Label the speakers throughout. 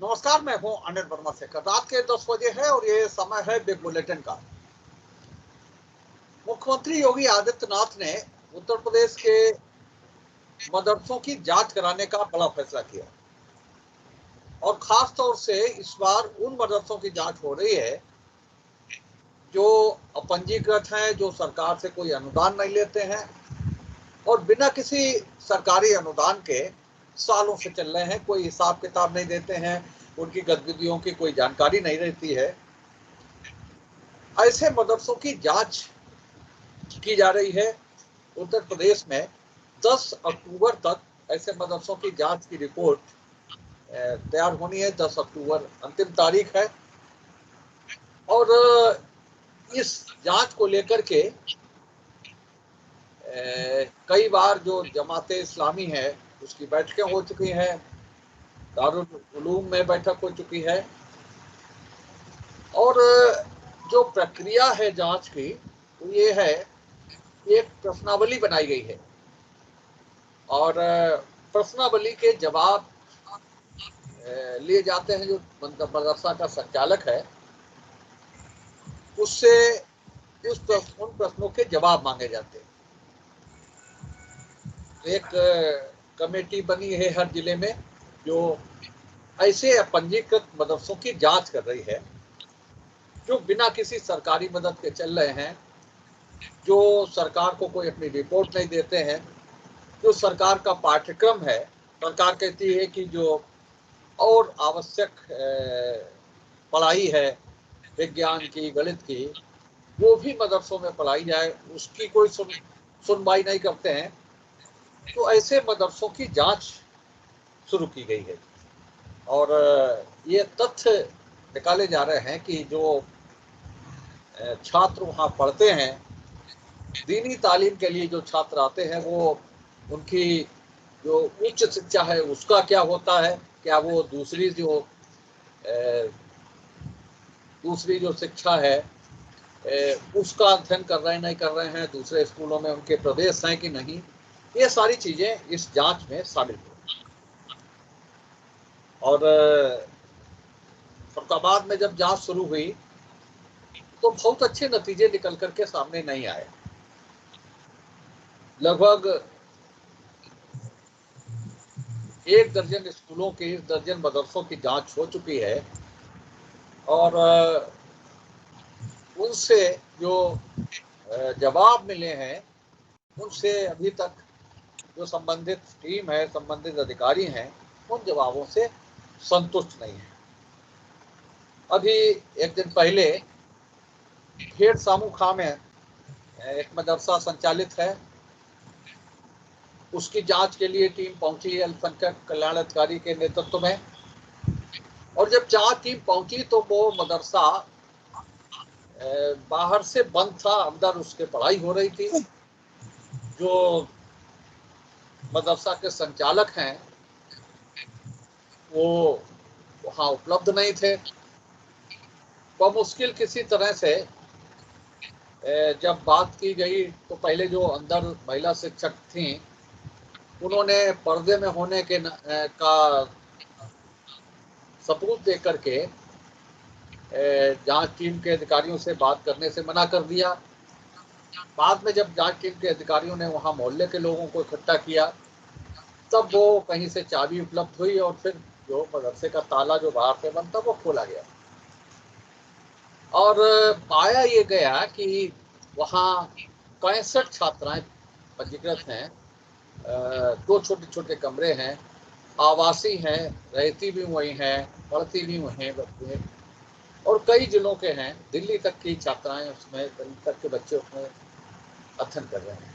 Speaker 1: नमस्कार, मैं हूं अनिल वर्मा से। रात के 10 बजे है और ये समय है बिग बुलेटिन का। मुख्यमंत्री योगी आदित्यनाथ ने उत्तर प्रदेश के मदरसों की जांच कराने का बड़ा फैसला किया और खास तौर से इस बार उन मदरसों की जांच हो रही है जो अपंजीकृत हैं, जो सरकार से कोई अनुदान नहीं लेते हैं और बिना किसी सरकारी अनुदान के सालों से चल रहे हैं, कोई हिसाब किताब नहीं देते हैं, उनकी गतिविधियों की कोई जानकारी नहीं रहती है। ऐसे मदरसों की जांच की जा रही है। उत्तर प्रदेश में 10 अक्टूबर तक ऐसे मदरसों की जांच की रिपोर्ट तैयार होनी है। 10 अक्टूबर अंतिम तारीख है और इस जांच को लेकर के कई बार जो जमाते इस्लामी है उसकी बैठकें हो चुकी हैं, दारुल उलूम में बैठक हो चुकी है और जो प्रक्रिया है जांच की वो ये है, एक प्रश्नावली बनाई गई है और प्रश्नावली के जवाब लिए जाते हैं। जो मदरसा का संचालक है उससे उन प्रश्नों के जवाब मांगे जाते हैं। एक कमेटी बनी है हर जिले में जो ऐसे पंजीकृत मदरसों की जांच कर रही है जो बिना किसी सरकारी मदद के चल रहे हैं, जो सरकार को कोई अपनी रिपोर्ट नहीं देते हैं, जो सरकार का पाठ्यक्रम है, सरकार कहती है कि जो और आवश्यक पढ़ाई है विज्ञान की, गणित की, वो भी मदरसों में पढ़ाई जाए, उसकी कोई सुनवाई नहीं करते हैं। तो ऐसे मदरसों की जांच शुरू की गई है और ये तथ्य निकाले जा रहे हैं कि जो छात्र वहाँ पढ़ते हैं, दीनी तालीम के लिए जो छात्र आते हैं, वो उनकी जो उच्च शिक्षा है उसका क्या होता है, क्या वो दूसरी जो शिक्षा है उसका अध्ययन कर रहे हैं नहीं कर रहे हैं, दूसरे स्कूलों में उनके प्रवेश हैं कि नहीं, ये सारी चीजें इस जांच में शामिल हुई। और फरीदाबाद में जब जांच शुरू हुई तो बहुत अच्छे नतीजे निकल करके सामने नहीं आए। लगभग 1 दर्जन स्कूलों की, 1 दर्जन मदरसों की जांच हो चुकी है और उनसे जो जवाब मिले हैं उनसे अभी तक जो संबंधित टीम है, संबंधित अधिकारी हैं, उन जवाबों से संतुष्ट नहीं है। अभी एक दिन पहले खेड़ सामू खां में एक मदरसा संचालित है, उसकी जांच के लिए टीम पहुंची है अल्पसंख्यक कल्याण अधिकारी के नेतृत्व में और जब जांच टीम पहुंची तो वो मदरसा बाहर से बंद था, अंदर उसके पढ़ाई हो रही थी। जो मदरसा के संचालक हैं वो वहाँ उपलब्ध नहीं थे। तो मुश्किल किसी तरह से जब बात की गई तो पहले जो अंदर महिला शिक्षक थी उन्होंने पर्दे में होने के का सबूत दे करके जांच टीम के अधिकारियों से बात करने से मना कर दिया। बाद में जब जांच टीम के अधिकारियों ने वहां मोहल्ले के लोगों को इकट्ठा किया तब वो कहीं से चाबी उपलब्ध हुई और फिर जो मदरसे का ताला जो बाहर से बंद था वो खोला गया और पाया ये गया कि वहाँ 65 छात्राएं पंजीकृत हैं, 2 छोटे छोटे कमरे हैं, आवासी हैं, रहती भी वही हैं, पढ़ती भी वही हैं और कई जिलों के हैं, दिल्ली तक की छात्राएं उसमें, दिल्ली तक के बच्चे उसमें अध्ययन कर रहे हैं।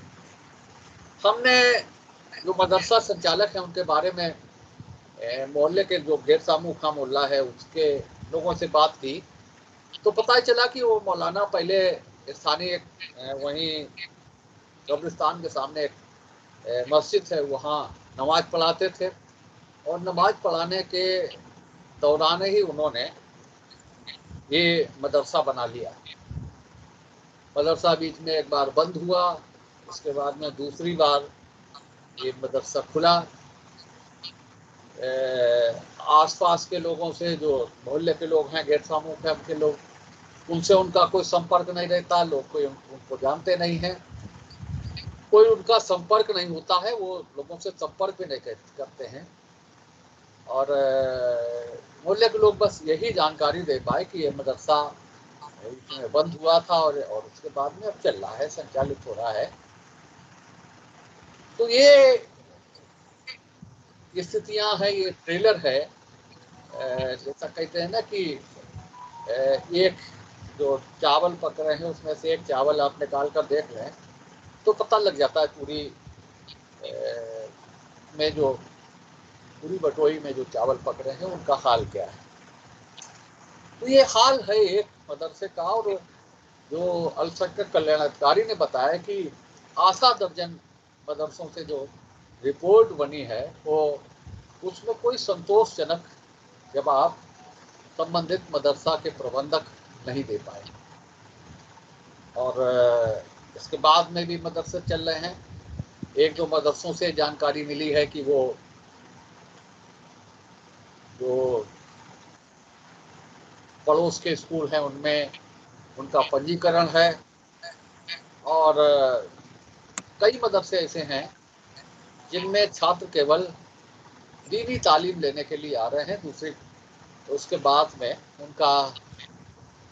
Speaker 1: हमने जो मदरसा संचालक हैं उनके बारे में मोहल्ले के जो खेड़ सामू खां मोहल्ला है उसके लोगों से बात की तो पता चला कि वो मौलाना पहले स्थानीय वहीं कब्रिस्तान के सामने एक मस्जिद है वहाँ नमाज पढ़ाते थे और नमाज पढ़ाने के दौरान ही उन्होंने ये मदरसा बना लिया। मदरसा बीच में एक बार बंद हुआ, उसके बाद में दूसरी बार ये मदरसा खुला आसपास के लोगों से, जो मोहल्ले के लोग हैं, गेट समूह के लोग, उनसे उनका कोई संपर्क नहीं रहता, लोग कोई उनको जानते नहीं हैं, कोई उनका संपर्क नहीं होता है, वो लोगों से संपर्क भी नहीं करते हैं। और मोहल्ले के लोग बस यही जानकारी दे पाए कि ये मदरसा इसमें बंद हुआ था और उसके बाद में अब चल रहा है, संचालित हो रहा है। तो ये स्थितियां हैं, ये ट्रेलर है। जैसा कहते हैं ना कि एक जो चावल पक रहे हैं उसमें से एक चावल आप निकाल कर देख लें तो पता लग जाता है पूरी में जो पूरी बटोई में जो चावल पक रहे हैं उनका हाल क्या है। तो ये हाल है एक मदरसे का। और जो अल्पसंख्यक कल्याणाधिकारी ने बताया कि आशा दर्जन मदरसों से जो रिपोर्ट बनी है वो उसमें कोई संतोषजनक जवाब संबंधित मदरसा के प्रबंधक नहीं दे पाए। और इसके बाद में भी मदरसे चल रहे हैं। एक दो मदरसों से जानकारी मिली है कि वो जो पड़ोस के स्कूल हैं उनमें उनका पंजीकरण है। और कई मदरसे ऐसे हैं जिनमें छात्र केवल दीनी तालीम लेने के लिए आ रहे हैं, दूसरी उसके बाद में उनका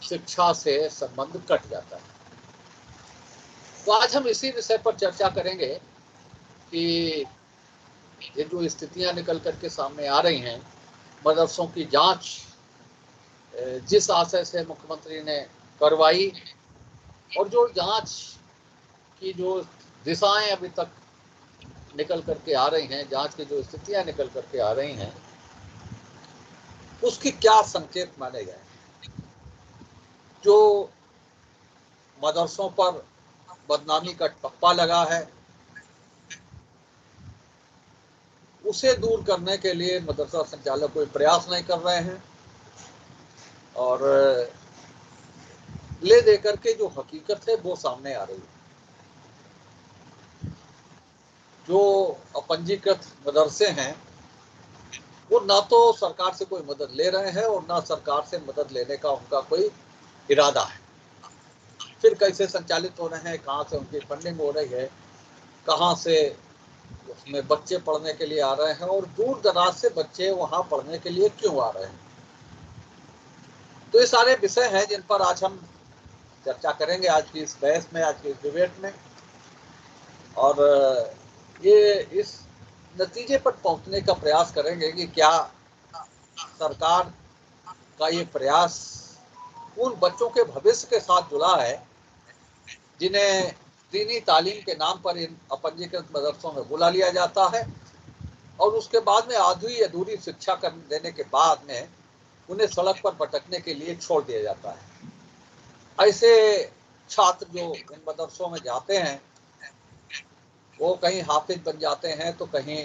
Speaker 1: शिक्षा से संबंध कट जाता है। तो आज हम इसी विषय पर चर्चा करेंगे कि ये जो स्थितियां निकल करके सामने आ रही हैं, मदरसों की जांच जिस आशय से मुख्यमंत्री ने करवाई और जो जांच की जो दिशाएं अभी तक निकल करके आ रही हैं, जांच की जो स्थितियां निकल करके आ रही हैं, उसकी क्या संकेत माने गए। जो मदरसों पर बदनामी का टप्पा लगा है उसे दूर करने के लिए मदरसा संचालक कोई प्रयास नहीं कर रहे हैं। और ले दे करके जो हकीकत है वो सामने आ रही है। जो अपंजीकृत मदरसे हैं वो ना तो सरकार से कोई मदद ले रहे हैं और ना सरकार से मदद लेने का उनका कोई इरादा है। फिर कैसे संचालित हो रहे हैं, कहाँ से उनकी फंडिंग हो रही है, कहाँ से उसमें बच्चे पढ़ने के लिए आ रहे हैं और दूर दराज से बच्चे वहाँ पढ़ने के लिए क्यों आ रहे हैं। तो ये सारे विषय हैं जिन पर आज हम चर्चा करेंगे, आज की इस बहस में, आज की इस डिबेट में। और ये इस नतीजे पर पहुंचने का प्रयास करेंगे कि क्या सरकार का ये प्रयास उन बच्चों के भविष्य के साथ जुड़ा है जिन्हें दीनी तालीम के नाम पर इन अपंजीकृत मदरसों में बुला लिया जाता है और उसके बाद में आधी अधूरी शिक्षा कर देने के बाद में उन्हें सड़क पर भटकने के लिए छोड़ दिया जाता है। ऐसे छात्र जो इन मदरसों में जाते हैं वो कहीं हाफिज बन जाते हैं, तो कहीं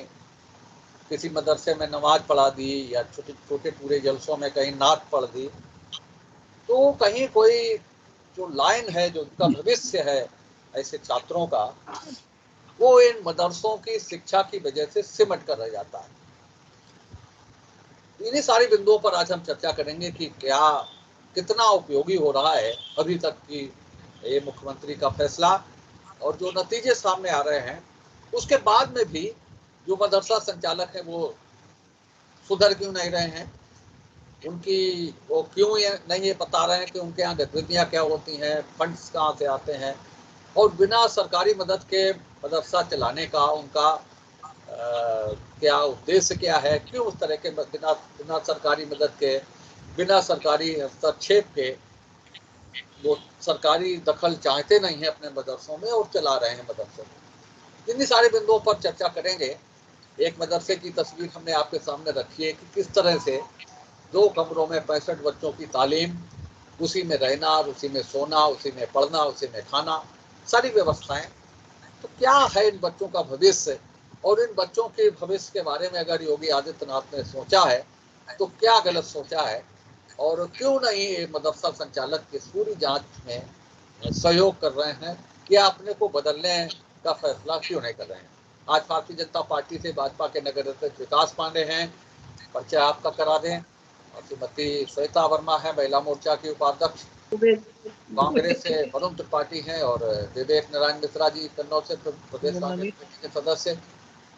Speaker 1: किसी मदरसे में नमाज पढ़ा दी या छोटे छोटे पूरे जलसों में कहीं नात पढ़ दी, तो कहीं कोई जो लाइन है, जो उनका भविष्य है ऐसे छात्रों का, वो इन मदरसों की शिक्षा की वजह से सिमट कर रह जाता है। इन्हीं सारी बिंदुओं पर आज हम चर्चा करेंगे कि क्या कितना उपयोगी हो रहा है अभी तक की ये मुख्यमंत्री का फैसला और जो नतीजे सामने आ रहे हैं। उसके बाद में भी जो मदरसा संचालक है वो सुधर क्यों नहीं रहे हैं, उनकी वो क्यों नहीं ये बता रहे हैं कि उनके यहाँ गतिविधियाँ क्या होती हैं, फंड्स कहाँ से आते हैं और बिना सरकारी मदद के मदरसा चलाने का उनका क्या उद्देश्य क्या है, क्यों उस तरह के बिना सरकारी मदद के, बिना सरकारी हस्तक्षेप के वो सरकारी दखल चाहते नहीं है अपने मदरसों में और चला रहे हैं मदरसों में। इन्हीं सारे बिंदुओं पर चर्चा करेंगे। एक मदरसे की तस्वीर हमने आपके सामने रखी है कि किस तरह से 2 कमरों में 65 बच्चों की तालीम, उसी में रहना, उसी में सोना, उसी में पढ़ना, उसी में खाना, सारी व्यवस्थाएं। तो क्या है इन बच्चों का भविष्य और इन बच्चों के भविष्य के बारे में अगर योगी आदित्यनाथ ने सोचा है तो क्या गलत सोचा है और क्यों नहीं ये मदरसा संचालक इस पूरी जांच में सहयोग कर रहे हैं या अपने को बदलने का फैसला क्यों नहीं कर रहे हैं। आज भारतीय जनता पार्टी से भाजपा के नगर अध्यक्ष विकास पांडे हैं, परिचय आपका करा दें। और श्रीमती श्वेता वर्मा है महिला मोर्चा की उपाध्यक्ष, कांग्रेस से वरुण त्रिपाठी हैं, और विवेक नारायण मिश्रा जी कन्नौज से प्रदेश कांग्रेस कमेटी के सदस्य,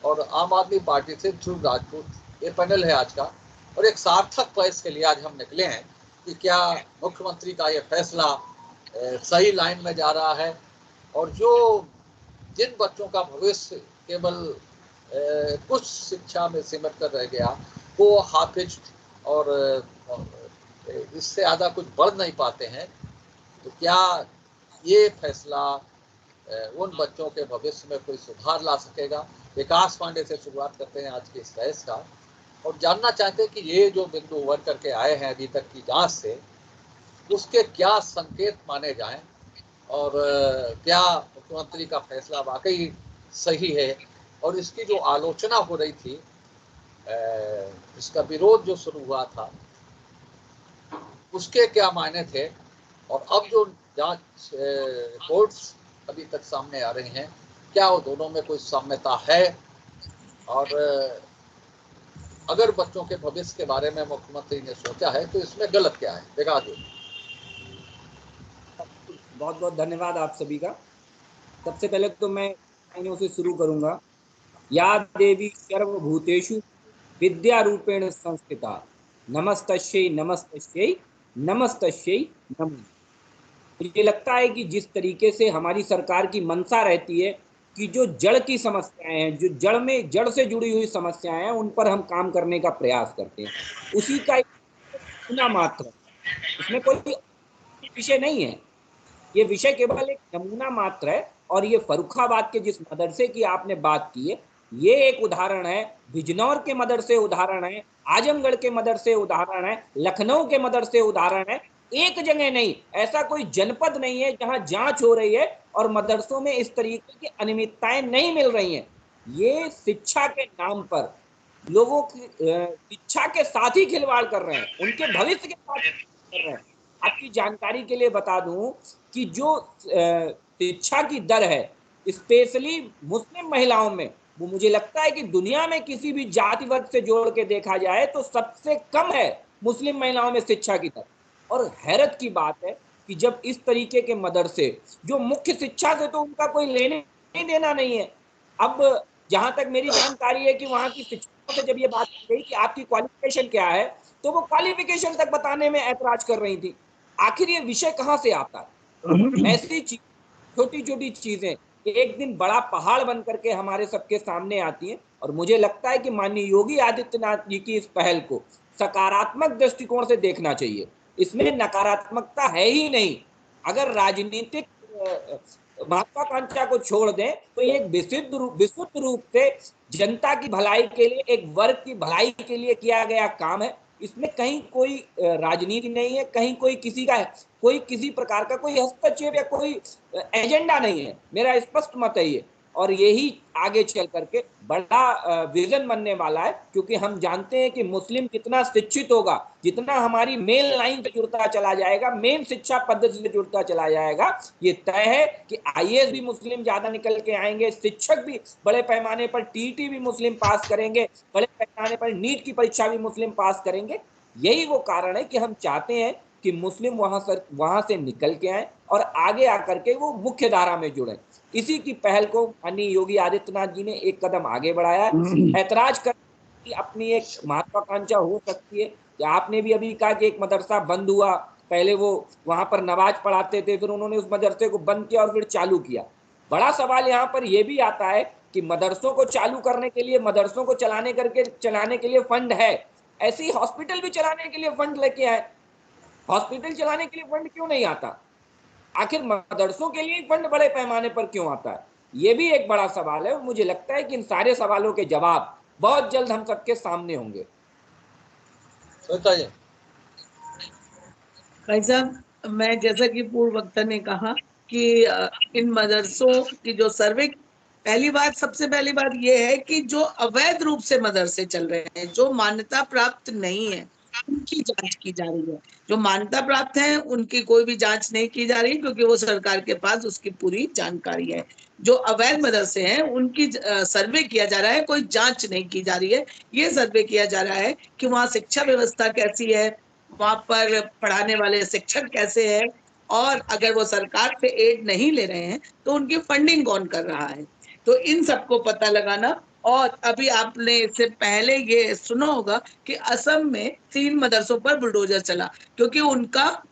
Speaker 1: और आम आदमी पार्टी से ध्रुव राजपूत। ये पैनल है आज का। और एक सार्थक प्रयास के लिए आज हम निकले हैं कि क्या मुख्यमंत्री का ये फैसला सही लाइन में जा रहा है, और जो जिन बच्चों का भविष्य केवल कुछ शिक्षा में सीमित कर रह गया, वो हाफिज और इससे ज़्यादा कुछ बढ़ नहीं पाते हैं, तो क्या ये फैसला उन बच्चों के भविष्य में कोई सुधार ला सकेगा? विकास पांडे से शुरुआत करते हैं आज की इस बहस का, और जानना चाहते हैं कि ये जो बिंदु उभर करके आए हैं अभी तक की जांच से, उसके क्या संकेत माने जाएं, और क्या मुख्यमंत्री का फैसला वाकई सही है, और इसकी जो आलोचना हो रही थी, इसका विरोध जो शुरू हुआ था, उसके क्या मायने थे, और अब जो जांच रिपोर्ट्स अभी तक सामने आ रही हैं, क्या वो दोनों में कोई साम्यता है, और अगर बच्चों के भविष्य के बारे में मुख्यमंत्री ने सोचा है तो इसमें गलत क्या है? दिखा दो।
Speaker 2: बहुत बहुत धन्यवाद आप सभी का। सबसे पहले तो मैं से शुरू करूंगा। या देवी सर्वभूतेषु विद्या रूपेण संस्थिता नमस्तस्यै नमस्तस्यै नमस्तस्यै नमो। मुझे लगता है कि जिस तरीके से हमारी सरकार की मंशा रहती है कि जो जड़ की समस्याएं हैं, जो जड़ से जुड़ी हुई समस्याएं हैं, उन पर हम काम करने का प्रयास करते हैं, उसी का नमूना मात्र है। इसमें कोई विषय नहीं है, ये विषय केवल एक नमूना मात्र है। और ये फर्रुखाबाद के जिस मदरसे की आपने बात की है, ये एक उदाहरण है, बिजनौर के मदरसे उदाहरण है, आजमगढ़ के मदरसे उदाहरण है, लखनऊ के मदरसे उदाहरण है। एक जगह नहीं, ऐसा कोई जनपद नहीं है जहां जांच हो रही है और मदरसों में इस तरीके की अनियमितताएं नहीं मिल रही हैं। ये शिक्षा के नाम पर लोगों की शिक्षा के साथ ही खिलवाड़ कर रहे हैं, उनके भविष्य के साथ कर रहे हैं। आपकी जानकारी के लिए बता दूं कि जो शिक्षा की दर है स्पेशली मुस्लिम महिलाओं में, वो मुझे लगता है कि दुनिया में किसी भी जाति वर्ग से जोड़ के देखा जाए तो सबसे कम है मुस्लिम महिलाओं में शिक्षा की दर। और हैरत की बात है कि जब इस तरीके के मदरसे जो मुख्य शिक्षा से तो उनका कोई लेने देना नहीं है, अब जहां तक मेरी जानकारी है कि वहां की शिक्षकों से जब ये बात की गई कि आपकी क्वालिफिकेशन क्या है, तो वो क्वालिफिकेशन तक बताने में ऐतराज कर रही थी। आखिर ये विषय कहां से आता है? ऐसी छोटी छोटी चीजें एक दिन बड़ा पहाड़ बन करके हमारे सबके सामने आती हैं। और मुझे लगता है कि माननीय योगी आदित्यनाथ जी की इस पहल को सकारात्मक दृष्टिकोण से देखना चाहिए, इसमें नकारात्मकता है ही नहीं। अगर राजनीतिक महत्वाकांक्षा को छोड़ दें तो ये विशुद्ध रूप से जनता की भलाई के लिए, एक वर्ग की भलाई के लिए किया गया काम है। इसमें कहीं कोई राजनीति नहीं है, कहीं कोई किसी प्रकार का कोई हस्तक्षेप या कोई एजेंडा नहीं है। मेरा स्पष्ट मत है ये, और यही आगे चल करके बड़ा विजन बनने वाला है, क्योंकि हम जानते हैं कि मुस्लिम जितना शिक्षित होगा, जितना हमारी मेन लाइन से जुड़ता चला जाएगा, मेन शिक्षा पद्धति से जुड़ता चला जाएगा, ये तय है कि आईएएस भी मुस्लिम ज्यादा निकल के आएंगे, शिक्षक भी बड़े पैमाने पर टीटी भी मुस्लिम पास करेंगे, बड़े पैमाने पर नीट की परीक्षा भी मुस्लिम पास करेंगे। यही वो कारण है कि हम चाहते हैं कि मुस्लिम वहां से निकल के आए और आगे आकर के वो मुख्य धारा में जुड़े। इसी की पहल को माननीय योगी आदित्यनाथ जी ने एक कदम आगे बढ़ाया है। ऐतराज कर की अपनी एक महत्वाकांक्षा हो सकती है कि आपने भी अभी कहा कि एक मदरसा बंद हुआ, पहले वो वहां पर नमाज पढ़ाते थे, फिर उन्होंने उस मदरसे को बंद किया और फिर चालू किया। बड़ा सवाल यहाँ पर यह भी आता है कि मदरसों को चालू करने के लिए, मदरसों को चलाने के लिए फंड है, ऐसे ही हॉस्पिटल भी चलाने के लिए फंड लेके आए। हॉस्पिटल चलाने के लिए फंड क्यों नहीं आता? आखिर मदरसों के लिए फंड बड़े पैमाने पर क्यों आता है? ये भी एक बड़ा सवाल है। मुझे लगता है कि इन सारे सवालों के जवाब बहुत जल्द हम सबके सामने होंगे।
Speaker 3: भाई साहब, मैं जैसा कि पूर्व वक्ता ने कहा कि इन मदरसों की जो सर्वे, सबसे पहली बात यह है कि जो अवैध रूप से मदरसे चल रहे हैं, जो मान्यता प्राप्त नहीं है, उनकी जांच की जा रही है। जो मान्यता प्राप्त है उनकी कोई भी जांच नहीं की जा रही, क्योंकि वो सरकार के पास उसकी पूरी जानकारी है। जो अवैध मदरसे हैं उनकी सर्वे किया जा रहा है, कोई जांच नहीं की जा रही है। ये सर्वे किया जा रहा है कि वहाँ शिक्षा व्यवस्था कैसी है, वहाँ पर पढ़ाने वाले शिक्षक कैसे हैं, और अगर वो सरकार से एड नहीं ले रहे हैं तो उनकी फंडिंग कौन कर रहा है। तो इन सबको पता लगाना। और अभी आपने इससे पहले ये सुना होगा कि असम में 3 मदरसों पर बुलडोजर चला, क्योंकि उनका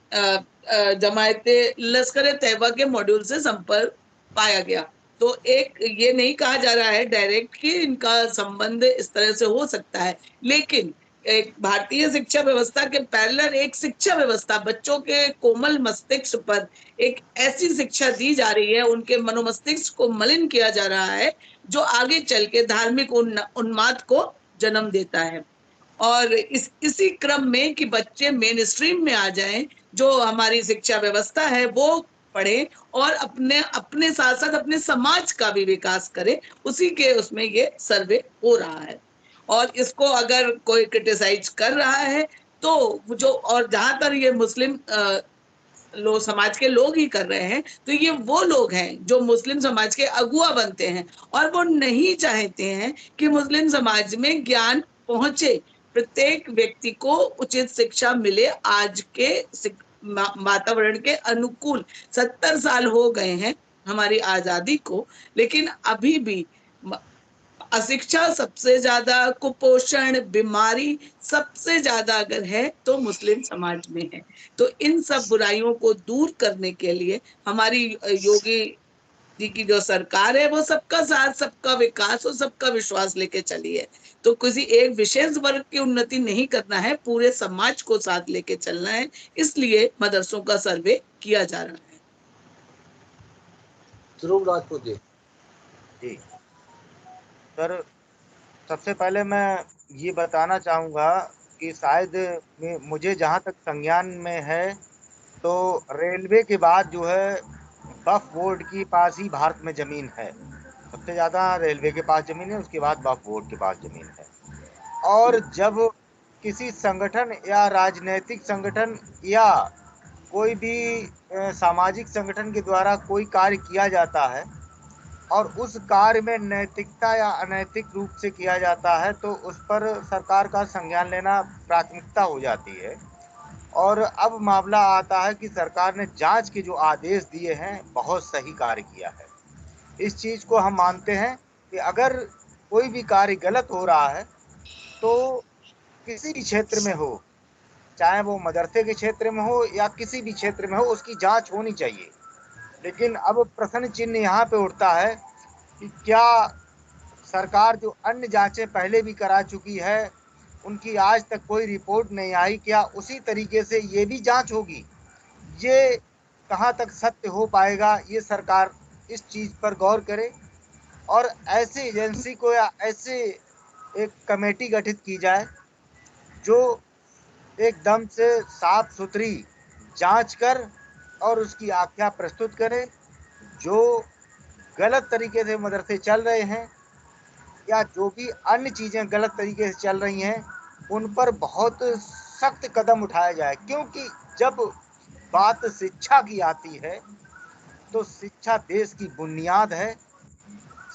Speaker 3: जमायते लश्कर तैयबा के मॉड्यूल से संपर्क पाया गया। तो एक ये नहीं कहा जा रहा है डायरेक्ट कि इनका संबंध इस तरह से हो सकता है, लेकिन एक भारतीय शिक्षा व्यवस्था के पैरेलल एक शिक्षा व्यवस्था, बच्चों के कोमल मस्तिष्क पर एक ऐसी शिक्षा दी जा रही है, उनके मनोमस्तिष्क को मलिन किया जा रहा है, जो आगे चल के धार्मिक उन्माद को जन्म देता है। और इसी क्रम में कि बच्चे मेन स्ट्रीम में आ जाएं, जो हमारी शिक्षा व्यवस्था है वो पढ़े और अपने साथ साथ अपने समाज का भी विकास करे, उसी के उसमें ये सर्वे हो रहा है। और इसको अगर कोई क्रिटिसाइज कर रहा है तो जो, और जहां तक ये मुस्लिम समाज के लोग ही कर रहे हैं, तो ये वो लोग हैं जो मुस्लिम समाज के अगुआ बनते हैं, और वो नहीं चाहते हैं कि मुस्लिम समाज में ज्ञान पहुंचे, प्रत्येक व्यक्ति को उचित शिक्षा मिले आज के वातावरण के अनुकूल। 70 साल हो गए हैं हमारी आजादी को, लेकिन अभी भी अशिक्षा सबसे ज्यादा, कुपोषण, बीमारी सबसे ज्यादा अगर है तो मुस्लिम समाज में है। तो इन सब बुराइयों को दूर करने के लिए हमारी योगी जी की जो सरकार है वो सबका साथ, सबका विकास और सबका विश्वास लेके चली है। तो किसी एक विशेष वर्ग की उन्नति नहीं करना है, पूरे समाज को साथ लेके चलना है, इसलिए मदरसों का सर्वे किया जा रहा है।
Speaker 1: ध्रुव राजपूत जी।
Speaker 4: जी सर, सबसे पहले मैं ये बताना चाहूँगा कि शायद मुझे जहाँ तक संज्ञान में है तो रेलवे के बाद जो है वक्फ बोर्ड के पास ही भारत में ज़मीन है। सबसे ज़्यादा रेलवे के पास ज़मीन है, उसके बाद वक्फ बोर्ड के पास ज़मीन है। और जब किसी संगठन या राजनीतिक संगठन या कोई भी सामाजिक संगठन के द्वारा कोई कार्य किया जाता है और उस कार्य में नैतिकता या अनैतिक रूप से किया जाता है तो उस पर सरकार का संज्ञान लेना प्राथमिकता हो जाती है। और अब मामला आता है कि सरकार ने जांच के जो आदेश दिए हैं बहुत सही कार्य किया है। इस चीज़ को हम मानते हैं कि अगर कोई भी कार्य गलत हो रहा है तो किसी भी क्षेत्र में हो, चाहे वो मदरसे के क्षेत्र में हो या किसी भी क्षेत्र में हो, उसकी जांच होनी चाहिए। लेकिन अब प्रश्न चिन्ह यहाँ पे उठता है कि क्या सरकार जो अन्य जांचें पहले भी करा चुकी है उनकी आज तक कोई रिपोर्ट नहीं आई, क्या उसी तरीके से ये भी जांच होगी? ये कहाँ तक सत्य हो पाएगा, ये सरकार इस चीज़ पर गौर करे और ऐसी एजेंसी को या ऐसे एक कमेटी गठित की जाए जो एकदम से साफ सुथरी जांच कर और उसकी आख्या प्रस्तुत करे। जो गलत तरीके से मदरसे चल रहे हैं या जो भी अन्य चीज़ें गलत तरीके से चल रही हैं उन पर बहुत सख्त कदम उठाया जाए, क्योंकि जब बात शिक्षा की आती है तो शिक्षा देश की बुनियाद है,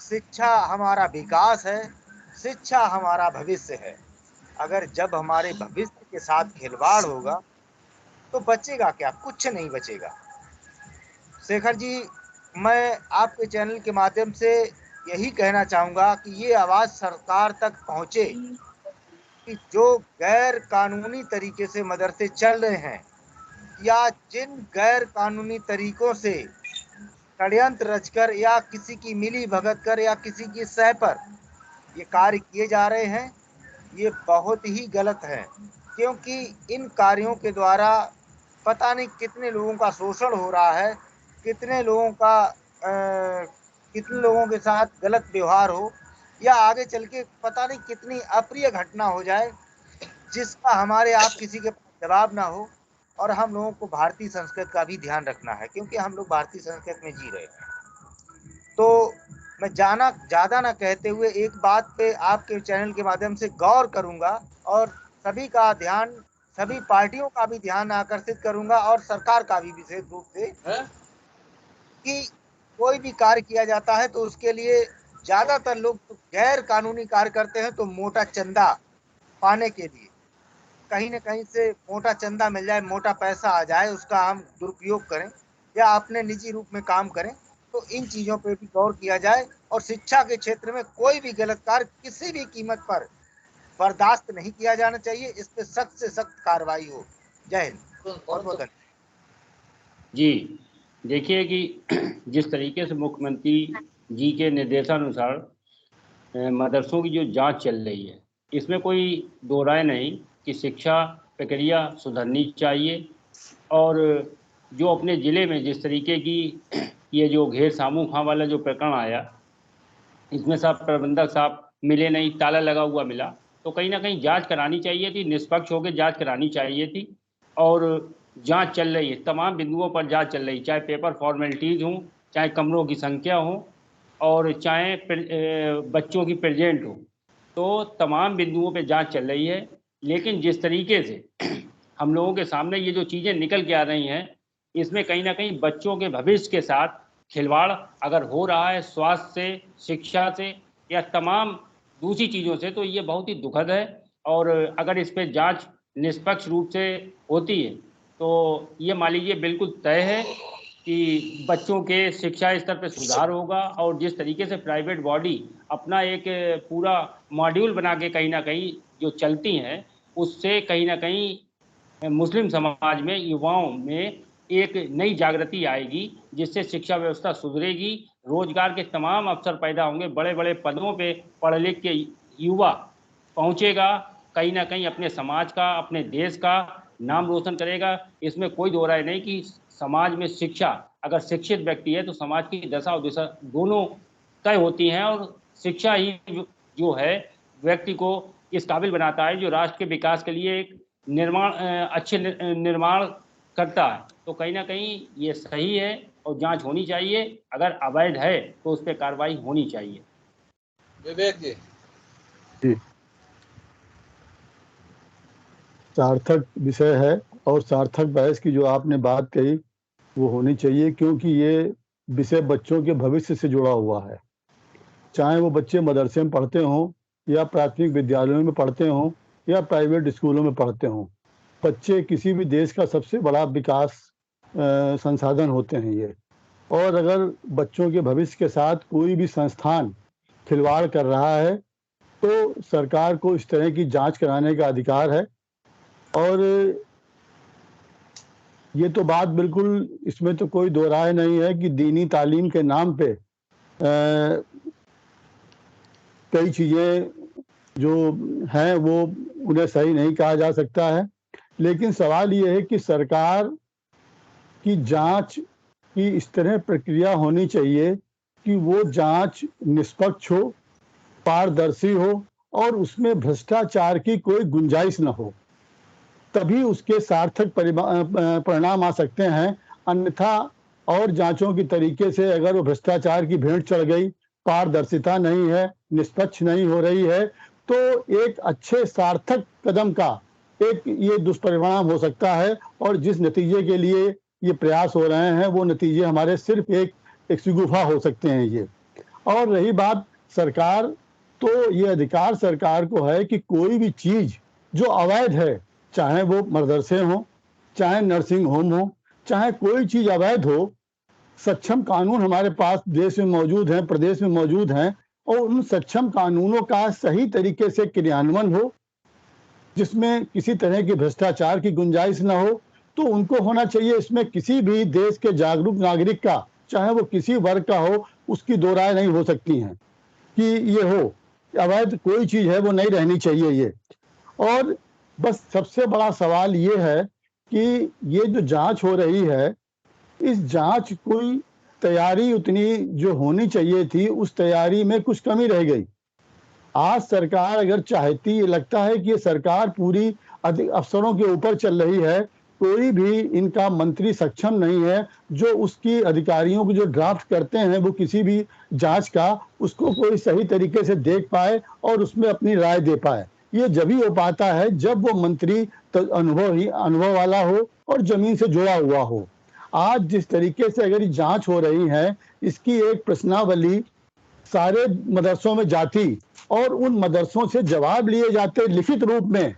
Speaker 4: शिक्षा हमारा विकास है, शिक्षा हमारा भविष्य है। अगर जब हमारे भविष्य के साथ खिलवाड़ होगा तो बचेगा क्या? कुछ नहीं बचेगा। शेखर जी, मैं आपके चैनल के माध्यम से यही कहना चाहूँगा कि ये आवाज़ सरकार तक पहुँचे कि जो गैर कानूनी तरीके से मदरसे चल रहे हैं या जिन गैर कानूनी तरीकों से षड्यंत्र रचकर या किसी की मिली भगत कर या किसी की सह पर ये कार्य किए जा रहे हैं, ये बहुत ही गलत है। क्योंकि इन कार्यों के द्वारा पता नहीं कितने लोगों का शोषण हो रहा है, कितने लोगों के साथ गलत व्यवहार हो या आगे चल के पता नहीं कितनी अप्रिय घटना हो जाए जिसका हमारे आप किसी के पास जवाब ना हो। और हम लोगों को भारतीय संस्कृति का भी ध्यान रखना है, क्योंकि हम लोग भारतीय संस्कृति में जी रहे हैं। तो मैं ज़्यादा ना कहते हुए एक बात पे आपके चैनल के माध्यम से गौर करूंगा और सभी का ध्यान, सभी पार्टियों का भी ध्यान आकर्षित करूंगा और सरकार का भी विशेष रूप से कि कोई भी कार्य किया जाता है तो उसके लिए ज्यादातर लोग तो गैर कानूनी कार्य करते हैं, तो मोटा चंदा पाने के लिए कहीं न कहीं से मोटा चंदा मिल जाए, मोटा पैसा आ जाए, उसका हम दुरुपयोग करें या अपने निजी रूप में काम करें, तो इन चीज़ों पे भी गौर किया जाए और शिक्षा के क्षेत्र में कोई भी गलत कार्य किसी भी कीमत पर बर्दाश्त नहीं किया जाना चाहिए। इस पे सख्त से सख्त कार्रवाई हो। जय हिंद। बहुत-बहुत धन्यवाद।
Speaker 5: जी, देखिए कि जिस तरीके से मुख्यमंत्री जी के निर्देशानुसार मदरसों की जो जांच चल रही है, इसमें कोई दो राय नहीं कि शिक्षा प्रक्रिया सुधरनी चाहिए। और जो अपने ज़िले में जिस तरीके की ये जो घेर सामू खां वाला जो प्रकरण आया, इसमें साहब प्रबंधक साहब मिले नहीं, ताला लगा हुआ मिला, तो कहीं ना कहीं जांच करानी चाहिए थी, निष्पक्ष होकर जांच करानी चाहिए थी। और जांच चल रही है, तमाम बिंदुओं पर जांच चल रही, चाहे पेपर फॉर्मेलिटीज़ हों, चाहे कमरों की संख्या हो, और चाहे बच्चों की प्रेजेंट हो, तो तमाम बिंदुओं पे जांच चल रही है। लेकिन जिस तरीके से हम लोगों के सामने ये जो चीज़ें निकल के आ रही हैं, इसमें कहीं ना कहीं बच्चों के भविष्य के साथ खिलवाड़ अगर हो रहा है, स्वास्थ्य से, शिक्षा से या तमाम दूसरी चीज़ों से, तो ये बहुत ही दुखद है। और अगर इस पर जांच निष्पक्ष रूप से होती है तो ये मान लीजिए बिल्कुल तय है कि बच्चों के शिक्षा स्तर पर सुधार होगा। और जिस तरीके से प्राइवेट बॉडी अपना एक पूरा मॉड्यूल बना के कहीं ना कहीं जो चलती हैं, उससे कहीं ना कहीं मुस्लिम समाज में, युवाओं में एक नई जागृति आएगी, जिससे शिक्षा व्यवस्था सुधरेगी, रोजगार के तमाम अवसर पैदा होंगे, बड़े बड़े पदों पे पढ़ लिख के युवा पहुंचेगा, कहीं ना कहीं अपने समाज का, अपने देश का नाम रोशन करेगा। इसमें कोई दो राय नहीं कि समाज में शिक्षा, अगर शिक्षित व्यक्ति है तो समाज की दशा और दिशा दोनों तय होती हैं। और शिक्षा ही जो है व्यक्ति को इस काबिल बनाता है जो राष्ट्र के विकास के लिए एक अच्छे निर्माण करता है। तो कहीं ना कहीं ये सही है और जांच होनी चाहिए, अगर अवैध है तो उस पर कार्रवाई होनी चाहिए।
Speaker 1: विवेक जी।
Speaker 6: जी, सार्थक विषय है और सार्थक बहस की जो आपने बात कही वो होनी चाहिए, क्योंकि ये विषय बच्चों के भविष्य से जुड़ा हुआ है। चाहे वो बच्चे मदरसे में पढ़ते हों या प्राथमिक विद्यालयों में पढ़ते हों या प्राइवेट स्कूलों में पढ़ते हों, बच्चे किसी भी देश का सबसे बड़ा विकास संसाधन होते हैं ये। और अगर बच्चों के भविष्य के साथ कोई भी संस्थान खिलवाड़ कर रहा है तो सरकार को इस तरह की जांच कराने का अधिकार है। और ये तो बात बिल्कुल, इसमें तो कोई दो राय नहीं है कि दीनी तालीम के नाम पे कई चीज़ें जो हैं वो उन्हें सही नहीं कहा जा सकता है। लेकिन सवाल ये है कि सरकार की जांच की इस तरह प्रक्रिया होनी चाहिए कि वो जांच निष्पक्ष हो, पारदर्शी हो और उसमें भ्रष्टाचार की कोई गुंजाइश न हो, तभी उसके सार्थक परिणाम आ सकते हैं। अन्यथा और जांचों की तरीके से अगर वो भ्रष्टाचार की भेंट चढ़ गई, पारदर्शिता नहीं है, निष्पक्ष नहीं हो रही है, तो एक अच्छे सार्थक कदम का एक ये दुष्परिणाम हो सकता है। और जिस नतीजे के लिए ये प्रयास हो रहे हैं वो नतीजे हमारे सिर्फ एक शगुफा हो सकते हैं ये। और रही बात सरकार, तो ये अधिकार सरकार को है कि कोई भी चीज जो अवैध है, चाहे वो मदरसे हो, चाहे नर्सिंग होम हो, चाहे कोई चीज अवैध हो, सक्षम कानून हमारे पास देश में मौजूद हैं, प्रदेश में मौजूद हैं, और उन सक्षम कानूनों का सही तरीके से क्रियान्वयन हो, जिसमें किसी तरह की भ्रष्टाचार की गुंजाइश न हो, तो उनको होना चाहिए। इसमें किसी भी देश के जागरूक नागरिक का, चाहे वो किसी वर्ग का हो, उसकी दो राय नहीं हो सकती हैं कि ये हो, अवैध कोई चीज है वो नहीं रहनी चाहिए ये। और बस सबसे बड़ा सवाल ये है कि ये जो जांच हो रही है, इस जांच कोई तैयारी उतनी जो होनी चाहिए थी, उस तैयारी में कुछ कमी रह गई। आज सरकार अगर चाहती, ये लगता है कि ये सरकार पूरी अफसरों के ऊपर चल रही है, कोई भी इनका मंत्री सक्षम नहीं है जो उसकी अधिकारियों को जो ड्राफ्ट करते हैं वो किसी भी जांच का, उसको कोई सही तरीके से देख पाए और उसमें अपनी राय दे पाए। ये जब ही हो पाता है जब वो मंत्री तो अनुभव वाला हो और जमीन से जुड़ा हुआ हो। आज जिस तरीके से अगर ये जांच हो रही है, इसकी एक प्रश्नावली सारे मदरसों में जाती और उन मदरसों से जवाब लिए जाते लिखित रूप में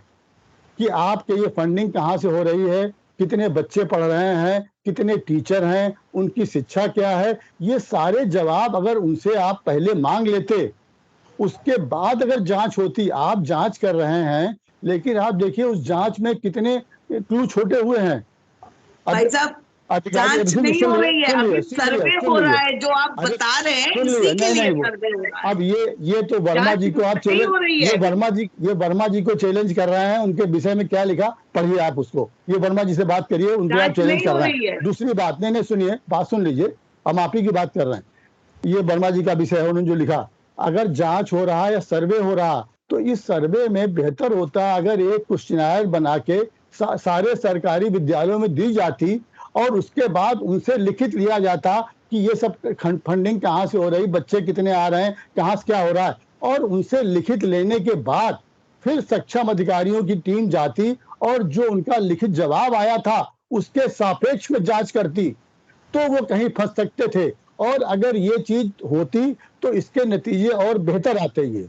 Speaker 6: कि आपके ये फंडिंग कहाँ से हो रही है, कितने बच्चे पढ़ रहे हैं, कितने टीचर हैं, उनकी शिक्षा क्या है, ये सारे जवाब अगर उनसे आप पहले मांग लेते, उसके बाद अगर जांच होती। आप जांच कर रहे हैं, लेकिन आप देखिए उस जांच में कितने क्लू छोटे हुए हैं।
Speaker 3: भाई साहब, जांच नहीं हो रही है, अभी सर्वे हो रहा है, जो आप बता रहे हैं इसी के लिए सर्वे हो रहा है।
Speaker 6: अब ये तो वर्मा जी को आप ये वर्मा जी को चैलेंज कर रहे हैं, उनके विषय में क्या लिखा पढ़िए आप उसको, ये वर्मा जी से बात करिए, उनको आप चैलेंज कर रहे हैं। दूसरी बात, नहीं सुनिए, बात सुन लीजिए, हम आप ही की बात कर रहे हैं। ये वर्मा जी का विषय है, उन्होंने जो लिखा, अगर जांच हो रहा या सर्वे हो रहा तो इस सर्वे में बेहतर होता अगर एक क्वेश्चनायर बना के सारे सरकारी विद्यालयों में दी जाती और उसके बाद उनसे लिखित लिया जाता कि ये सब फंडिंग कहाँ से हो रही, बच्चे कितने आ रहे हैं, कहाँ से क्या हो रहा है, और उनसे लिखित लेने के बाद फिर सक्षम अधिकारियों की टीम जाती और जो उनका लिखित जवाब आया था उसके सापेक्ष में जांच करती, तो वो कहीं फंस सकते थे। और अगर ये चीज होती तो इसके नतीजे और बेहतर आते। ये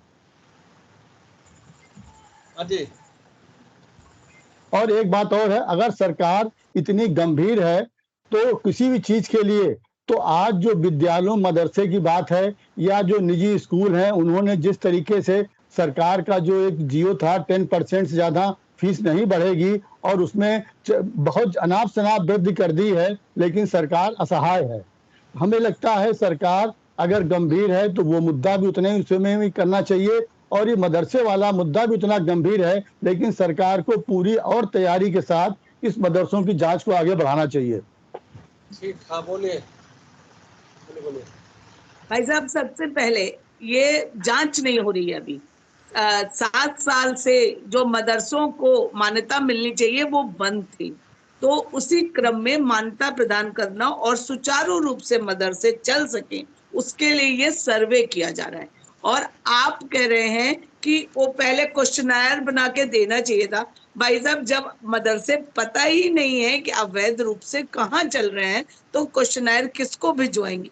Speaker 6: और एक बात और है, अगर सरकार इतनी गंभीर है तो किसी भी चीज के लिए, तो आज जो विद्यालयों मदरसे की बात है या जो निजी स्कूल हैं, उन्होंने जिस तरीके से सरकार का जो एक जियो था 10% से ज्यादा फीस नहीं बढ़ेगी और उसमें बहुत अनाप शनाप वृद्धि कर दी है, लेकिन सरकार असहाय है। हमें लगता है सरकार अगर गंभीर है तो वो मुद्दा भी उतने ही उसमें भी करना चाहिए, और ये मदरसे वाला मुद्दा भी उतना गंभीर है, लेकिन सरकार को पूरी और तैयारी के साथ इस मदरसों की जांच को आगे बढ़ाना चाहिए।
Speaker 1: ठीक, हाँ बोलिए
Speaker 3: भाई साहब, सबसे पहले ये जांच नहीं हो रही है अभी। 7 साल से जो मदरसों को मान्यता मिलनी चाहिए वो बंद थी, तो उसी क्रम में मान्यता प्रदान करना और सुचारू रूप से मदरसे चल सके उसके लिए ये सर्वे किया जा रहा है। और आप कह रहे हैं कि वो पहले क्वेश्चनायर बना के देना चाहिए था। भाई साहब, जब मदरसे पता ही नहीं है कि अवैध रूप से कहाँ चल रहे हैं तो क्वेश्चनायर किसको भिजवाएंगे?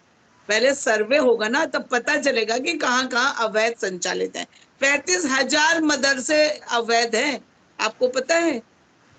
Speaker 3: पहले सर्वे होगा ना, तब पता चलेगा कि कहाँ कहाँ अवैध संचालित है। 35,000 मदरसे अवैध हैं, आपको पता है।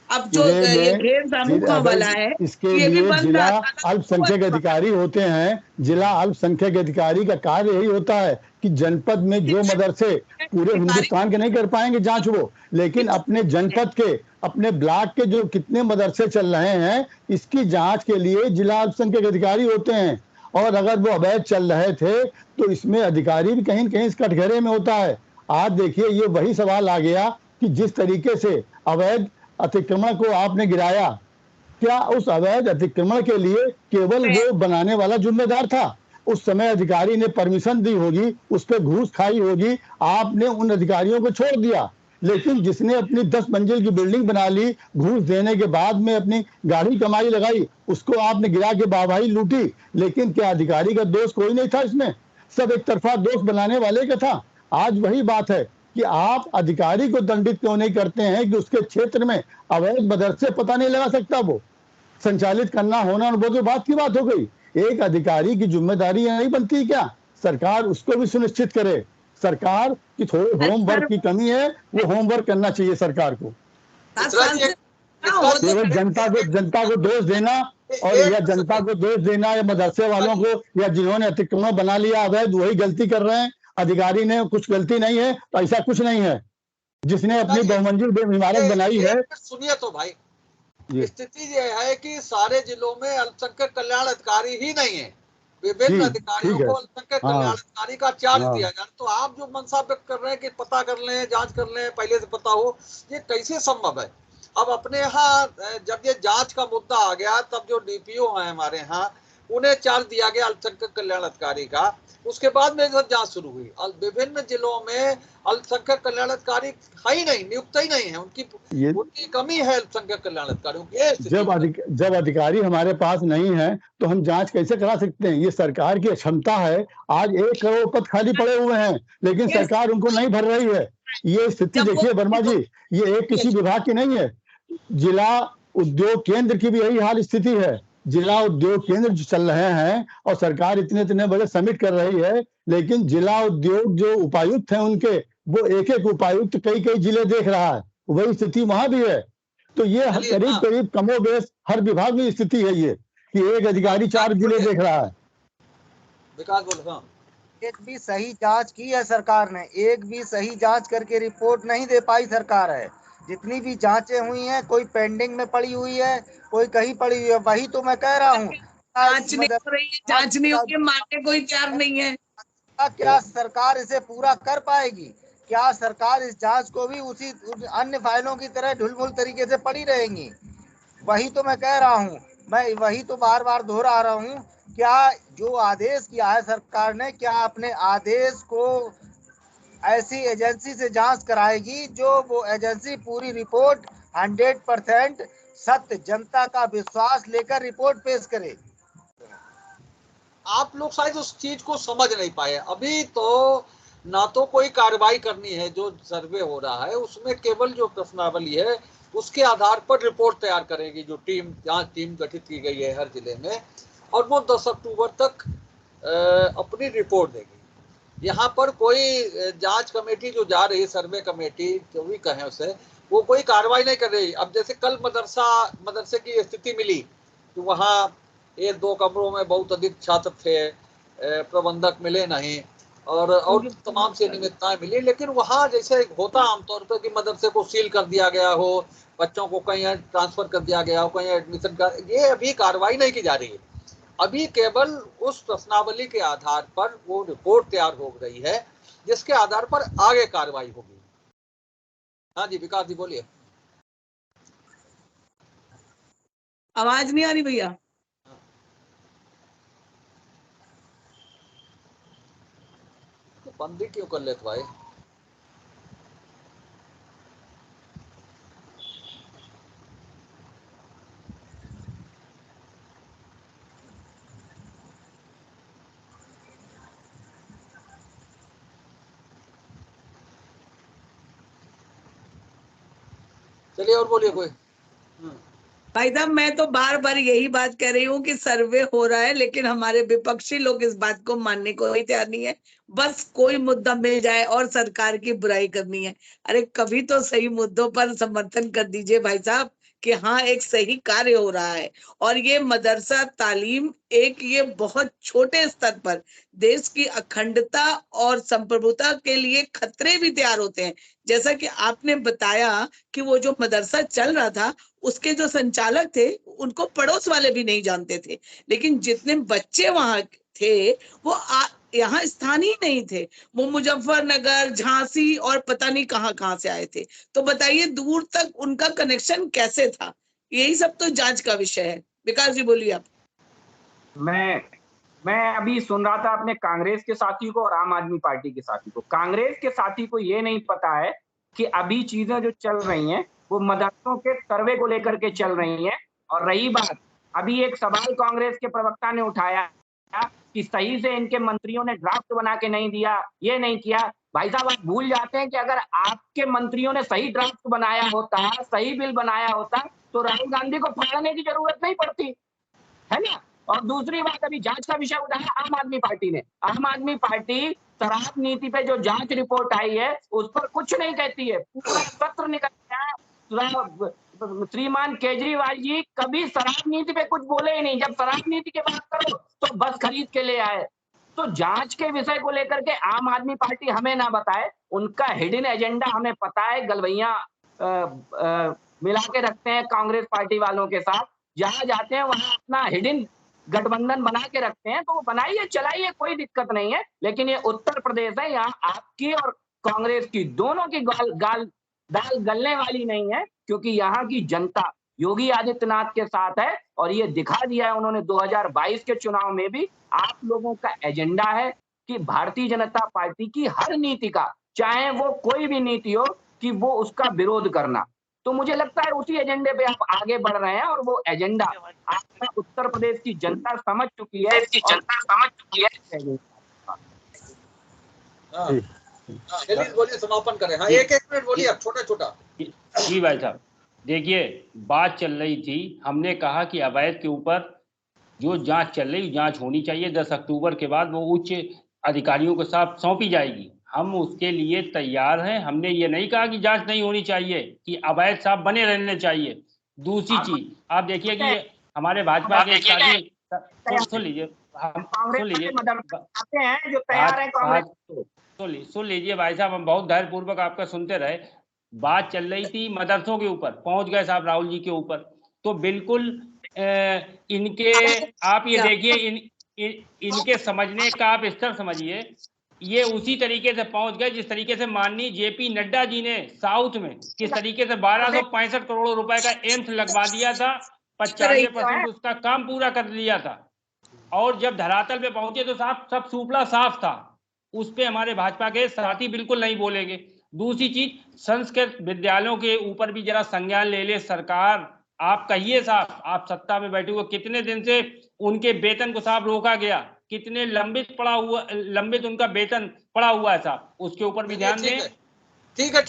Speaker 3: अब जो ये गैर सामुका वाला है,
Speaker 6: इसके लिए जिला अल्पसंख्यक अधिकारी होते हैं। जिला अल्पसंख्यक अधिकारी का कार्य यही होता है कि जनपद में जो मदरसे पूरे हिंदुस्तान के नहीं कर पाएंगे जांच वो, लेकिन अपने जनपद के, अपने ब्लॉक के जो कितने मदरसे चल रहे हैं, इसकी जांच के लिए जिला अल्पसंख्यक अधिकारी होते हैं। और अगर वो अवैध चल रहे थे तो इसमें अधिकारी भी कहीं न कहीं इस कटघरे में होता है। आज देखिए, ये वही सवाल आ गया कि जिस तरीके से अवैध अतिक्रमण को आपने गिराया, क्या उस अवैध अतिक्रमण के लिए केवल वो बनाने वाला जिम्मेदार था? उस समय अधिकारी ने परमिशन दी होगी, उस पर घूस खाई होगी, आपने उन अधिकारियों को छोड़ दिया। लेकिन जिसने अपनी 10 मंजिल की बिल्डिंग बना ली, घूस देने के बाद में अपनी गाड़ी कमाई लगाई, उसको आपने गिरा के वाहवाही लूटी। लेकिन क्या अधिकारी का दोष कोई नहीं था इसमें? सब एक तरफा दोष बनाने वाले का था। आज वही बात है कि आप अधिकारी को दंडित क्यों नहीं करते हैं कि उसके क्षेत्र में अवैध मदरसे पता नहीं लगा सकता वो संचालित करना होना, वो तो बात की बात हो गई। एक अधिकारी की जिम्मेदारी नहीं बनती क्या? सरकार उसको भी सुनिश्चित करे। सरकार की थोड़ी होमवर्क की कमी है, वो होमवर्क करना चाहिए सरकार को। केवल जनता को दोष देना और या जनता को दोष देना या मदरसे वालों को या जिन्होंने अतिक्रमण बना लिया अवैध वही गलती कर रहे हैं, अधिकारी ने कुछ गलती नहीं है, तो ऐसा कुछ नहीं है। जिसने अपनी बहुमंजिल इमारत बनाई है।
Speaker 1: सुनिए तो भाई, स्थिति यह है कि सारे जिलों में अल्पसंख्यक कल्याण अधिकारी ही नहीं है। विभिन्न अधिकारियों को अल्पसंख्यक कल्याण अधिकारी का चार्ज दिया जाए, तो आप जो मनसा व्यक्त कर रहे हैं कि पता कर लें, जांच कर लें, पहले से पता हो, ये कैसे संभव है? अब अपने यहाँ जब ये जांच का मुद्दा आ गया, तब जो डीपीओ हैं हमारे यहाँ, उन्हें चार्ज दिया गया अल्पसंख्यक कल्याण अधिकारी का। उसके बाद में जांच शुरू हुई। विभिन्न जिलों में अल्पसंख्यक कल्याण अधिकारी है ही नहीं, नियुक्त ही नहीं है, उनकी कमी है अल्पसंख्यक कल्याण अधिकारियों की।
Speaker 6: जब अधिकारी हमारे पास नहीं है तो हम जांच कैसे करा सकते हैं? ये सरकार की क्षमता है। आज 1 करोड़ पद खाली पड़े हुए हैं, लेकिन सरकार उनको नहीं भर रही है। ये स्थिति देखिए वर्मा जी, ये एक किसी विभाग की नहीं है, जिला उद्योग केंद्र की भी यही हाल स्थिति है। जिला उद्योग केंद्र जो चल रहे हैं और सरकार इतने इतने बड़े सबमिट कर रही है, लेकिन जिला उद्योग जो उपायुक्त हैं उनके, वो एक एक उपायुक्त कई कई जिले देख रहा है, वही स्थिति वहां भी है। तो ये करीब करीब कमोबेश हर विभाग में स्थिति है ये, कि एक अधिकारी 4 जिले देख रहा है।
Speaker 1: विकास बोल।
Speaker 4: एक भी सही जांच की है सरकार ने, एक भी सही जांच करके रिपोर्ट नहीं दे पाई सरकार है। जितनी भी जांचें हुई हैं, कोई पेंडिंग में पड़ी हुई है, कोई कहीं पड़ी हुई है। वही तो मैं कह रहा हूँ,
Speaker 3: जांच नहीं हो रही है, जांच नहीं होगी, मानने कोई तैयार नहीं है।
Speaker 4: क्या सरकार इसे पूरा कर पाएगी? क्या सरकार इस जांच को भी उसी अन्य फाइलों की तरह ढुलमुल तरीके से पड़ी रहेंगी? वही तो मैं कह रहा हूँ, मैं वही तो बार बार दोहरा रहा हूँ। क्या जो आदेश किया है सरकार ने, क्या अपने आदेश को ऐसी एजेंसी से जांच कराएगी जो वो एजेंसी पूरी रिपोर्ट 100% सत्य, जनता का विश्वास लेकर रिपोर्ट पेश करे?
Speaker 1: आप लोग शायद उस चीज को समझ नहीं पाए अभी। तो ना तो कोई कार्रवाई करनी है, जो सर्वे हो रहा है उसमें केवल जो प्रश्नावली है उसके आधार पर रिपोर्ट तैयार करेगी जो टीम, जांच टीम गठित की गई है हर जिले में, और वो 10 अक्टूबर तक अपनी रिपोर्ट देगी। यहाँ पर कोई जांच कमेटी जो जा रही है, सर्वे कमेटी जो भी कहें उसे, वो कोई कार्रवाई नहीं कर रही। अब जैसे कल मदरसे की स्थिति मिली कि वहाँ 1-2 कमरों में बहुत अधिक छात्र थे, प्रबंधक मिले नहीं, और तमाम से नियमितताएं मिली, लेकिन वहाँ जैसे होता आमतौर पर कि मदरसे को सील कर दिया गया हो, बच्चों को कहीं ट्रांसफर कर दिया गया हो, कहीं एडमिशन कर, ये अभी कार्रवाई नहीं की जा रही है। अभी केवल उस प्रश्नावली के आधार पर वो रिपोर्ट तैयार हो रही है, जिसके आधार पर आगे कार्रवाई होगी। हाँ जी विकास जी बोलिए।
Speaker 3: आवाज नहीं आ रही भैया।
Speaker 1: तो बंदी क्यों कर लेते भाई? चलिए और बोलिए कोई।
Speaker 3: भाई साहब, मैं तो बार बार यही बात कह रही हूँ कि सर्वे हो रहा है, लेकिन हमारे विपक्षी लोग इस बात को मानने को ही तैयार नहीं है। बस कोई मुद्दा मिल जाए और सरकार की बुराई करनी है। अरे कभी तो सही मुद्दों पर समर्थन कर दीजिए भाई साहब, कि हाँ एक सही कार्य हो रहा है। और ये मदरसा तालीम एक, ये बहुत छोटे स्तर पर देश की अखंडता और संप्रभुता के लिए खतरे भी तैयार होते हैं। जैसा कि आपने बताया कि वो जो मदरसा चल रहा था, उसके जो संचालक थे उनको पड़ोस वाले भी नहीं जानते थे, लेकिन जितने बच्चे वहां थे वो यहाँ स्थानीय नहीं थे, वो मुजफ्फरनगर, झांसी और पता नहीं कहाँ से आए थे। तो बताइए दूर तक उनका कनेक्शन कैसे था? यही सब तो जांच का विषय है। विकास जी बोलिए आप।
Speaker 2: मैं अभी सुन रहा था अपने कांग्रेस के साथी को और आम आदमी पार्टी के साथी को। कांग्रेस के साथी को ये नहीं पता है कि अभी चीजें जो चल रही हैं वो मदरसों के सर्वे को लेकर के चल रही हैं। और रही बात, अभी एक सवाल कांग्रेस के प्रवक्ता ने उठाया कि सही से इनके मंत्रियों ने ड्राफ्ट बना के नहीं दिया, ये नहीं किया। भाई साहब आप भूल जाते हैं कि अगर आपके मंत्रियों ने सही ड्राफ्ट बनाया होता, सही बिल बनाया होता, तो राहुल गांधी को फाड़ने की जरूरत नहीं पड़ती, है ना। और दूसरी बात, अभी जांच का विषय उठाया आम आदमी पार्टी ने। आम आदमी पार्टी शराब नीति पे जो जांच रिपोर्ट आई है उस पर कुछ नहीं कहती है। पूरा सत्र निकल गया, श्रीमान केजरीवाल जी कभी शराब नीति पे कुछ बोले ही नहीं। जब शराब नीति की बात करो तो बस खरीद के ले आए। तो जांच के विषय को लेकर के आम आदमी पार्टी हमें ना बताए, उनका हिडन एजेंडा हमें पता है। गलवैया मिला के रखते हैं कांग्रेस पार्टी वालों के साथ, जहां जाते हैं वहां अपना हिडन गठबंधन बना के रखते हैं। तो वो बनाइए, चलाइए, कोई दिक्कत नहीं है। लेकिन ये उत्तर प्रदेश है, यहाँ आपकी और कांग्रेस की दोनों की दाल गलने वाली नहीं है, क्योंकि यहाँ की जनता योगी आदित्यनाथ के साथ है। और ये दिखा दिया है उन्होंने 2022 के चुनाव में भी। आप लोगों का एजेंडा है कि भारतीय जनता पार्टी की हर नीति का, चाहे वो कोई भी नीति हो, कि वो उसका विरोध करना। तो मुझे लगता है उसी एजेंडे पे आप आगे बढ़ रहे हैं, और वो एजेंडा आपका उत्तर प्रदेश की जनता समझ चुकी है।
Speaker 1: बोलिए, समापन करें। हाँ, एक मिनट बोलिए आप, छोटा।
Speaker 5: जी भाई साहब, देखिए बात चल रही थी, हमने कहा कि अवैध के ऊपर जो जांच चल रही, जांच होनी चाहिए। 10 अक्टूबर के बाद वो उच्च अधिकारियों के साथ सौंपी जाएगी। हम उसके लिए तैयार हैं। हमने ये नहीं कहा कि जांच नहीं होनी चाहिए, कि अवैध साहब बने रहने चाहिए। दूसरी चीज आप देखिए कि हमारे भाजपा के साथी, सुन लीजिए, हम सुन लीजिए, सुन लीजिए भाई साहब, हम बहुत धैर्य पूर्वक आपका सुनते रहे। बात चल रही थी मदरसों के ऊपर, पहुंच गए साहब राहुल जी के ऊपर। तो बिल्कुल इनके, आप ये देखिए, इनके समझने का आप स्तर समझिए। ये उसी तरीके से पहुंच गए जिस तरीके से माननीय जेपी नड्डा जी ने साउथ में किस तरीके से 1265 करोड़ रुपए का एम्स लगवा दिया था, 95% उसका काम पूरा कर लिया था। और जब धरातल पे पहुंचे तो साफ सब सूपड़ा साफ था। उस पे हमारे भाजपा के साथी बिल्कुल नहीं बोलेंगे। दूसरी चीज, संस्कृत विद्यालयों के ऊपर भी जरा संज्ञान ले ले सरकार। आप कहिए साहब, आप सत्ता में बैठे हुए कितने दिन से उनके वेतन को साहब रोका गया, कितने लंबित उनका वेतन पड़ा हुआ है साहब, उसके ऊपर भी ध्यान दें।
Speaker 1: ठीक है,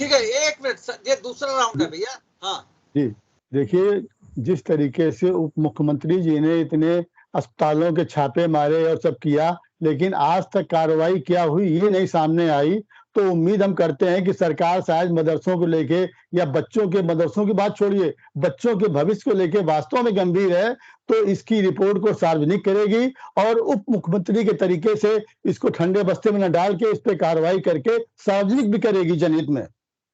Speaker 1: एक मिनट, ये दूसरा राउंड है भैया। हाँ
Speaker 6: जी, देखिए, जिस तरीके से उप मुख्यमंत्री जी ने इतने अस्पतालों के छापे मारे और सब किया, लेकिन आज तक कार्रवाई क्या हुई ये नहीं सामने आई। तो उम्मीद हम करते हैं कि सरकार शायद मदरसों को लेके, या बच्चों के, मदरसों की बात छोड़िए, बच्चों के भविष्य को लेके वास्तव में गंभीर है, तो इसकी रिपोर्ट को सार्वजनिक करेगी और उप मुख्यमंत्री के तरीके से इसको ठंडे बस्ते में न डाल के इस पे कार्रवाई करके सार्वजनिक भी करेगी जनहित में।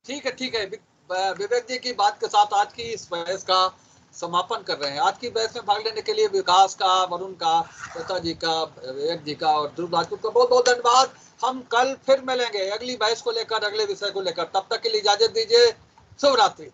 Speaker 6: ठीक है।
Speaker 1: विवेक जी की बात के साथ आज की इस बहस का समापन कर रहे हैं। आज की बहस में भाग लेने के लिए विकास का, वरुण का, श्वेता जी का, विवेक जी का और ध्रुव राजपूत का बहुत बहुत धन्यवाद। हम कल फिर मिलेंगे अगली बहस को लेकर, अगले विषय को लेकर। तब तक के लिए इजाजत दीजिए। शुभ रात्रि।